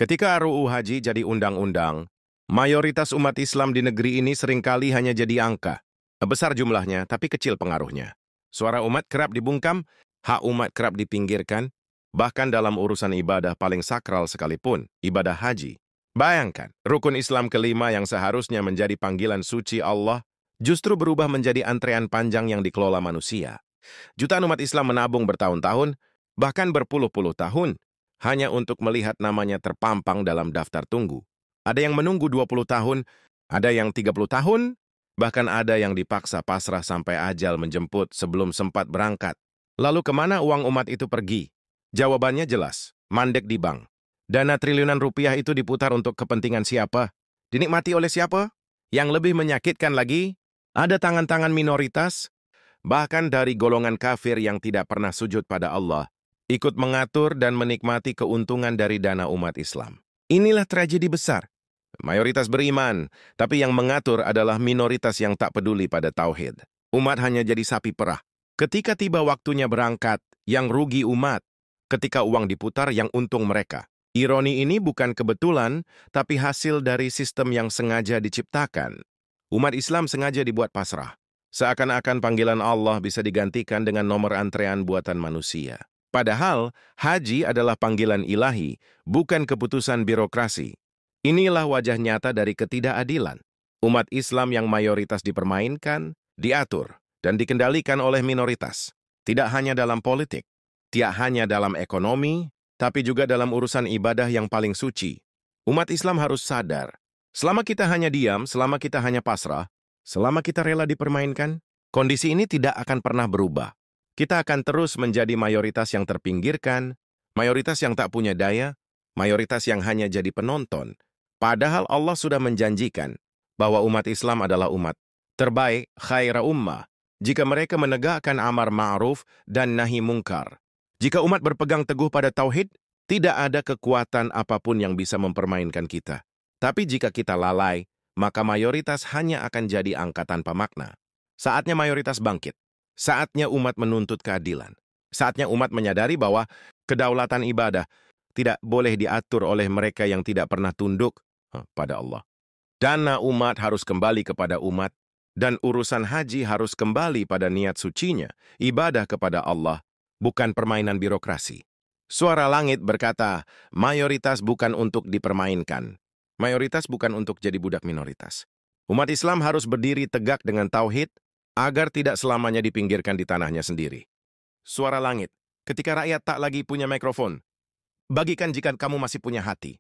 Ketika RUU Haji jadi undang-undang, mayoritas umat Islam di negeri ini seringkali hanya jadi angka. Besar jumlahnya, tapi kecil pengaruhnya. Suara umat kerap dibungkam, hak umat kerap dipinggirkan, bahkan dalam urusan ibadah paling sakral sekalipun, ibadah haji. Bayangkan, rukun Islam kelima yang seharusnya menjadi panggilan suci Allah, justru berubah menjadi antrean panjang yang dikelola manusia. Jutaan umat Islam menabung bertahun-tahun, bahkan berpuluh-puluh tahun, hanya untuk melihat namanya terpampang dalam daftar tunggu. Ada yang menunggu 20 tahun, ada yang 30 tahun, bahkan ada yang dipaksa pasrah sampai ajal menjemput sebelum sempat berangkat. Lalu kemana uang umat itu pergi? Jawabannya jelas, mandek di bank. Dana triliunan rupiah itu diputar untuk kepentingan siapa? Dinikmati oleh siapa? Yang lebih menyakitkan lagi, ada tangan-tangan minoritas, bahkan dari golongan kafir yang tidak pernah sujud pada Allah, ikut mengatur dan menikmati keuntungan dari dana umat Islam. Inilah tragedi besar. Mayoritas beriman, tapi yang mengatur adalah minoritas yang tak peduli pada tauhid. Umat hanya jadi sapi perah. Ketika tiba waktunya berangkat, yang rugi umat. Ketika uang diputar, yang untung mereka. Ironi ini bukan kebetulan, tapi hasil dari sistem yang sengaja diciptakan. Umat Islam sengaja dibuat pasrah. Seakan-akan panggilan Allah bisa digantikan dengan nomor antrean buatan manusia. Padahal, haji adalah panggilan ilahi, bukan keputusan birokrasi. Inilah wajah nyata dari ketidakadilan. Umat Islam yang mayoritas dipermainkan, diatur, dan dikendalikan oleh minoritas. Tidak hanya dalam politik, tidak hanya dalam ekonomi, tapi juga dalam urusan ibadah yang paling suci. Umat Islam harus sadar, selama kita hanya diam, selama kita hanya pasrah, selama kita rela dipermainkan, kondisi ini tidak akan pernah berubah. Kita akan terus menjadi mayoritas yang terpinggirkan, mayoritas yang tak punya daya, mayoritas yang hanya jadi penonton. Padahal Allah sudah menjanjikan bahwa umat Islam adalah umat terbaik, khaira ummah, jika mereka menegakkan amar ma'ruf dan nahi mungkar. Jika umat berpegang teguh pada tauhid, tidak ada kekuatan apapun yang bisa mempermainkan kita. Tapi jika kita lalai, maka mayoritas hanya akan jadi angka tanpa makna. Saatnya mayoritas bangkit. Saatnya umat menuntut keadilan. Saatnya umat menyadari bahwa kedaulatan ibadah tidak boleh diatur oleh mereka yang tidak pernah tunduk pada Allah. Dana umat harus kembali kepada umat, dan urusan haji harus kembali pada niat sucinya, ibadah kepada Allah, bukan permainan birokrasi. Suara langit berkata, mayoritas bukan untuk dipermainkan. Mayoritas bukan untuk jadi budak minoritas. Umat Islam harus berdiri tegak dengan tauhid, agar tidak selamanya dipinggirkan di tanahnya sendiri. Suara langit, ketika rakyat tak lagi punya mikrofon, bagikan jika kamu masih punya hati.